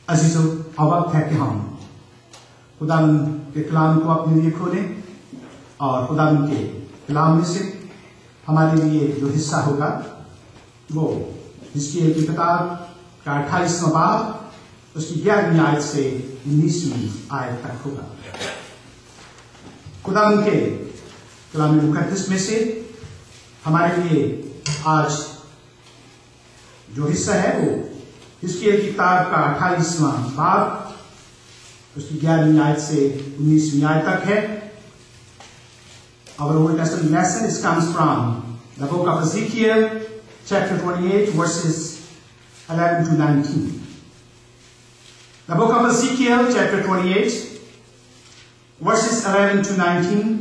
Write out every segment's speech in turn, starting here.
अजीजों, अब वक्त है कि हम खुदावंद के कलाम को अपने लिए खोलें और खुदावंद के कलाम में से हमारे लिए जो हिस्सा होगा वो हिजकिय्याह की किताब का 28वां बाब उसकी 11वीं आयत से 19वीं आयत तक होगा। खुदावंद के कलाम मुकद्दस में से हमारे लिए आज जो हिस्सा है वो हिजकिय्याह की किताब का 28वां बाब उसकी 11वीं आयत से 19वीं आयत तक है। Our Old Testament lesson comes from the book of Ezekiel, chapter 28, verses 11 to 19. The book of Ezekiel, chapter 28, verses 11 to 19.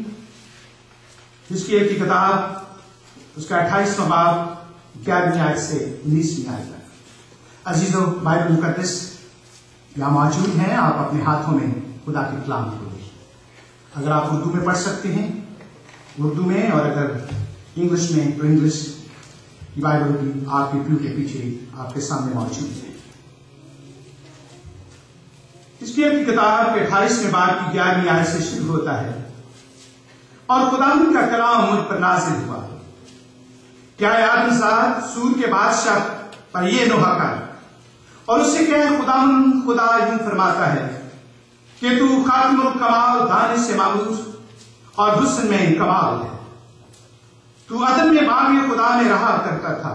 हिजकिय्याह की किताब उसका 28वां बाब 11वीं आयत से 19वीं आयत तक। अजीजों, बाइबल मुकद्दस यहाँ मौजूद हैं, आप अपने हाथों में खुदा के कलाम को लें। अगर आप उर्दू में पढ़ सकते हैं उर्दू में, और अगर इंग्लिश में तो इंग्लिश की बाइबल भी आपके पेड़ के पीछे आपके सामने मौजूद है। हिजकिय्याह की किताब के 28वें बाब की 11वीं आयत से शुरू होता है, और खुदावंद का कलाम मुझ पर नाज़िल हुआ, क्या आदमज़ाद सूर के बादशाह पर ये नोहा कर और उससे कह, खुदावंद खुदा यूं फरमाता है कि तू खातिमुल कमाल दाने से मामूज और हुस्न में कमाल है। तू अदम में बाग़ खुदा में रहा करता था,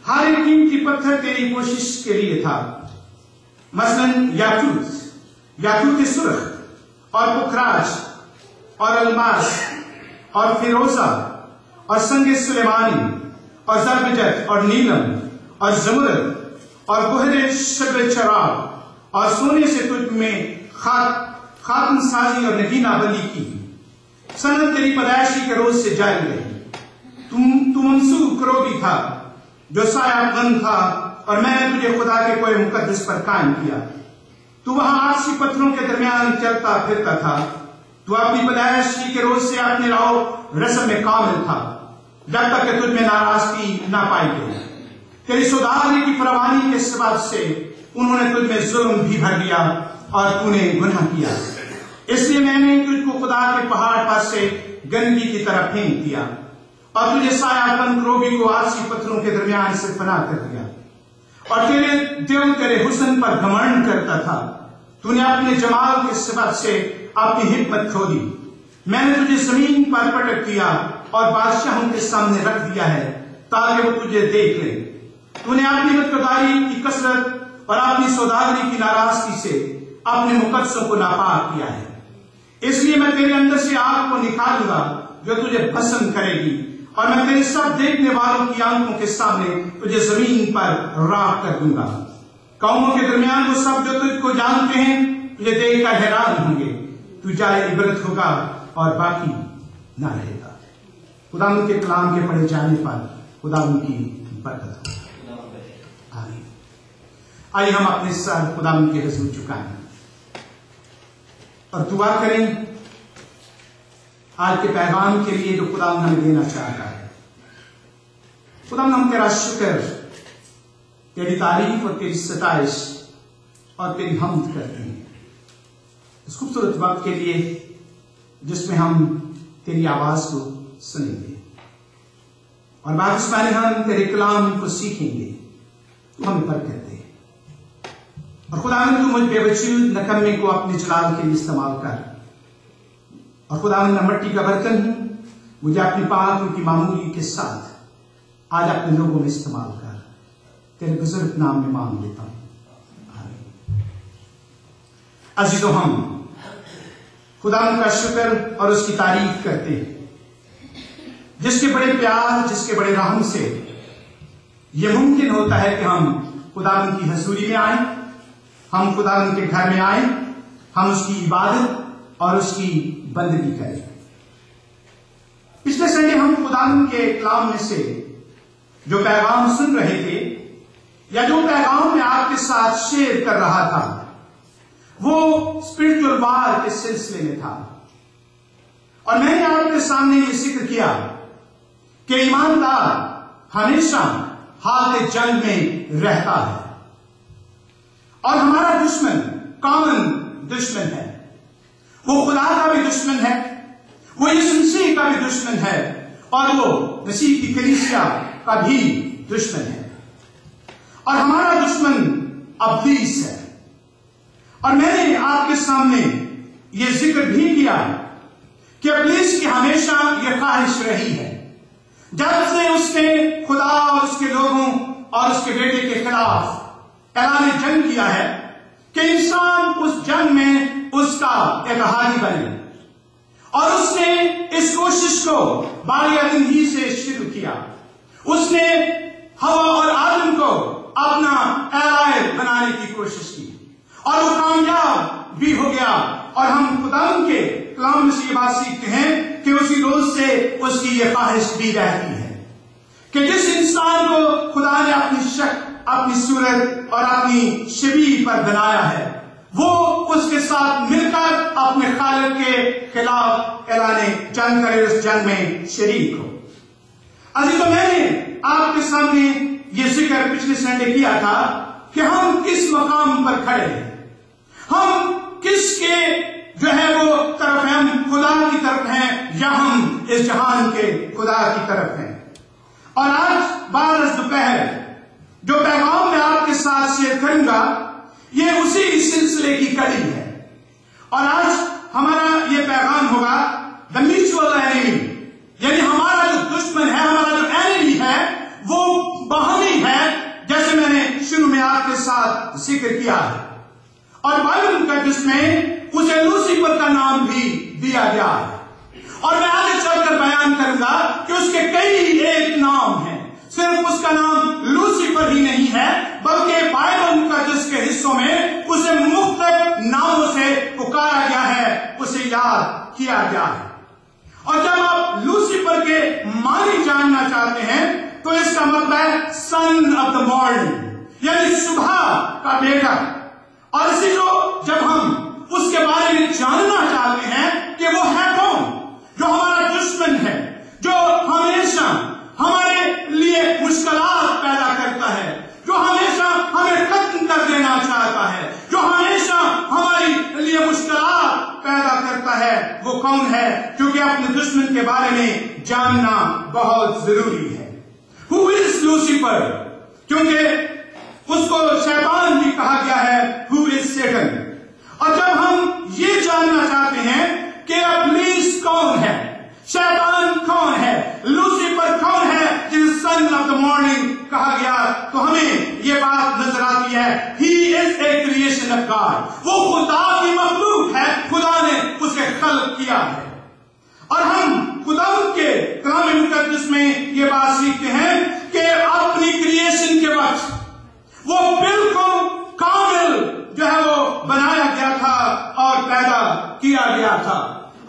हर एक कीमती पत्थर तेरी कोशिश के लिए था, मसलन याकूत सुर्ख और पुखराज और अलमास और फिरोजा और संगे सुलेमानी और जरबजत और नीलम और जमुरद और गोहरे शब चराग और सोने से तुझ में खातम साजी और नगीना बंदी की। सनत तेरी पैदाइशी के रोज से जारी रही। तू मंसूब करोबी था जो सायाबंद था, और मैंने तुझे खुदा के कोई मुकद्दस पर कायम किया। तू वहां आपसी पत्थरों के दरमियान चलता फिरता था। तू अपनी पैदाइशी के रोज से अपने राव रस्म में कामिल था, जब तक कि तुझ में नाराजगी ना पाई गई। तेरी सौदागरी की फरमानी के सबब से उन्होंने तुझ में जुल्म भी भर दिया और तूने गुनाह किया। इसलिए मैंने तुझको खुदा के पहाड़ पर से गंदगी की तरह फेंक दिया और तुझे सायाबंद क्रोबी को आपसी पत्थरों के दरमियान से फना कर दिया। और तेरे दिल तेरे हुस्न पर घमंड करता था। तूने अपने जमाल के सबब से अपनी हिम्मत खो दी। मैंने तुझे जमीन पर पटक दिया और बादशाहों के सामने रख दिया है ताकि वो तुझे देख ले। तूने अपनी मददगारी की कसरत और अपनी सौदागरी की नाराजगी से अपने मुकद्दसों को नापाक किया है। इसलिए मैं तेरे अंदर से आग को निकालूंगा जो तुझे भस्म करेगी, और मैं तेरे सब देखने वालों की आंखों के सामने तुझे जमीन पर राख कर दूंगा। कौमों के दरमियान वो सब जो तुझको जानते हैं तुझे देखकर हैरान होंगे। तू जाए इबरत होगा और बाकी ना रहेगा। खुदावंद के कलाम के पढ़े जाने पर खुदावंद की बरकत होगी। आमीन। आइए हम अपने सर खुदावंद के हुजूर झुकाएं और दुआ करें आज के पैगाम के लिए जो खुदावंद हमें देना चाहता है। खुदावंद, हम तेरा शुक्र, तेरी तारीफ और तेरी सताइश और तेरी हम्द करते हैं इस खूबसूरत वक्त के लिए जिसमें हम तेरी आवाज को सुनेंगे और बाद में हम तेरे कलाम को सीखेंगे। तू हमें बरकत दे और खुदावंद तू मुझ बेवजूद नकम्मे को अपने जलाल के लिए इस्तेमाल कर। और खुदावंद, मैं मिट्टी का बर्तन हूं, मुझे अपनी पाक उनकी मामूली के साथ आज अपने लोगों में इस्तेमाल कर। तेरे बुजुर्ग नाम में मांग लेता हूं, आमीन। अजीजों, हम खुदावंद का शुक्र और उसकी तारीफ करते हैं जिसके बड़े प्यार, जिसके बड़े रहम से यह मुमकिन होता है कि हम खुदावंद की हजूरी में आए, हम खुदावंद के घर में आए, हम उसकी इबादत और उसकी बंदगी करें। पिछले संडे हम खुदावंद के कलाम में से जो पैगाम सुन रहे थे या जो पैगाम मैं आपके साथ शेयर कर रहा था वो स्पिरिचुअल वार के सिलसिले में था। और मैंने आपके सामने ये जिक्र किया कि ईमानदार हमेशा हालत जंग में रहता है اور ہمارا دشمن کامن دشمن ہے، وہ خدا کا بھی دشمن ہے، وہ یسوع مسیح کا بھی دشمن ہے، اور وہ مسیح کی کلیسیا کا بھی دشمن ہے، اور ہمارا دشمن ابلیس ہے۔ اور میں نے آپ کے سامنے یہ ذکر بھی کیا کہ ابلیس کی ہمیشہ یہ خواہش رہی ہے، جب سے اس نے خدا اور اس کے لوگوں اور اس کے بیٹے کے خلاف اعلان جنگ کیا ہے کہ انسان اس جنگ میں اس کا اتحادی بنے، اور اس نے اس کوشش کو بالیادن ہی سے شروع کیا۔ اس نے ہوا اور آدم کو اپنا ایلائے بنانے کی کوشش کی، اور وہ کامیاب بھی ہو گیا، اور ہم خدا کے کلام میں سے یہ بات سیکھتے ہیں کہ اسی روز سے اس کی یہ خواہش بھی رہتی ہے کہ جس انسان کو خدا نے اپنی شکل، اپنی صورت اور اپنی شبیہ پر بنایا ہے، وہ اس کے ساتھ مل کر اپنے خالق کے خلاف اعلان جنگ کرے، اس جنگ میں شریک ہو۔ عزیزو، میں نے آپ کے سامنے یہ ذکر پچھلے سنڈے کیا تھا کہ ہم کس مقام پر کھڑے ہیں، ہم کس کے وہ طرف ہیں، ہم خدا کی طرف ہیں یا ہم اس جہان کے خدا کی طرف ہیں۔ اور آج بعد از دوپہر جو پیغام میں آپ کے ساتھ شیئر کروں گا، یہ اسی سلسلے کی کڑی ہے، اور آج ہمارا یہ پیغام ہوگا دا میوچول اینیمی، یعنی ہمارا جو دشمن ہے، ہمارا جو اینیمی ہے، وہ باہمی ہے، جیسے میں نے شروع میں آپ کے ساتھ ذکر کیا ہے۔ اور بائبل مقدس میں اسے لوسیفر کا نام بھی دیا گیا ہے، اور میں آگے چل کر بیان کروں گا کہ اس کے کئی ایک نام ہیں، صرف اس کا نام لوسیفر ہی نہیں ہے، بلکہ بائبل مقدس کے حصوں میں اسے مختلف ناموں سے پکارا گیا ہے، اسے یاد کیا گیا ہے۔ اور جب آپ لوسیفر کے معنی جاننا چاہتے ہیں تو اس کا مطلب ہے سن آف دا مارننگ، یعنی صبح کا بیٹا۔ اور اسی کو جب ہم اس کے بارے میں جاننا چاہتے ہیں کہ وہ ہے کون، جو ہمارا دشمن ہے، جو ہمیشہ ہمارے لیے مشکلات پیدا کرتا ہے، جو ہمیشہ ہمیں ختم کر دینا چاہتا ہے، جو ہمیشہ ہمارے لیے مشکلات پیدا کرتا ہے، وہ کون ہے؟ کیونکہ اپنے دشمن کے بارے میں جاننا بہت ضروری ہے۔ Who is Lucifer؟ کیونکہ اس کو شیطان بھی کہا گیا ہے، Who is Satan؟ اور جب ہم یہ جاننا چاہتے ہیں کہ ابلیس کون ہے، شیطان کون ہے، لوسیفر کون ہے جسے سن آف دا مارننگ کہا گیا، تو ہمیں یہ بات نظر آتی ہے He is a creation of God، وہ خدا کی مخلوق ہے، خدا نے اسے خلق کیا ہے۔ اور ہم خدا کے کلام مقدس میں یہ بات سیکھتے ہیں کہ اپنی کریشن کے وقت وہ بالکل کامل وہ بنایا گیا تھا اور پیدا کیا گیا تھا۔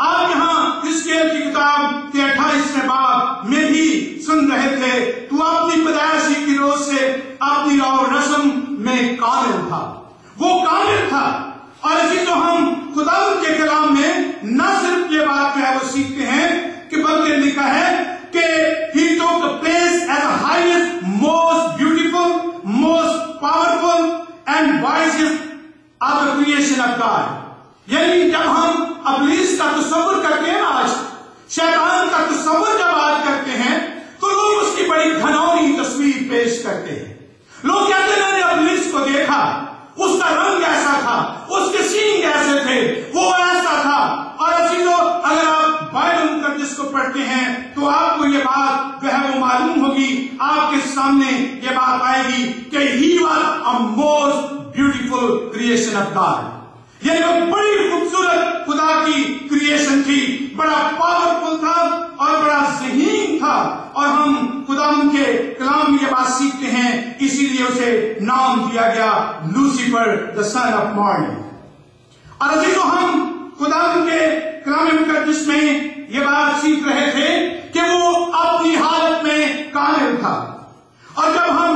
آپ یہاں حزقیل کی کتاب کے 28ویں باب میں بھی سن رہے تھے، تو اپنی پیدائشی کی روز سے اپنی اور رسم میں کامل تھا، وہ کامل تھا۔ اور اسی تو ہم خدا کے کلام میں نہ صرف یہ بات وہ سیکھتے ہیں کہ بلکہ لکھا ہے کہ he took the place as the highest, most beautiful, most powerful and wisest of the creation of God۔ یعنی جب ہم ابلیس کا تصور کرتے ہیں، آج شیطان کا تصور جب آج کرتے ہیں تو لوگ اس کی بڑی گھناؤنی تصویر پیش کرتے ہیں۔ لوگ کہتے ہیں میں نے ابلیس کو دیکھا، اس کا رنگ ایسا تھا، اس کے سینگ ایسے تھے، وہ ایسا تھا۔ اور عزیزو، اگر آپ بائبل مقدس کو پڑھتے ہیں تو آپ کو یہ بات وہ معلوم ہوگی، آپ کے سامنے یہ بات آئے گی کہ he was a most beautiful creation of God، یہ جو بڑی خوبصورت خدا کی کریشن تھی، بڑا پاورفل تھا اور بڑا ذہین تھا۔ اور ہم خدا کے کلام میں یہ بات سیکھتے ہیں، اسی لیے اسے نام دیا گیا Lucifer, the son of morning. اور عزیزو، ہم خدا کے کلام مقدس میں یہ بات سیکھ رہے تھے کہ وہ اپنی حالت میں کامل تھا۔ اور جب ہم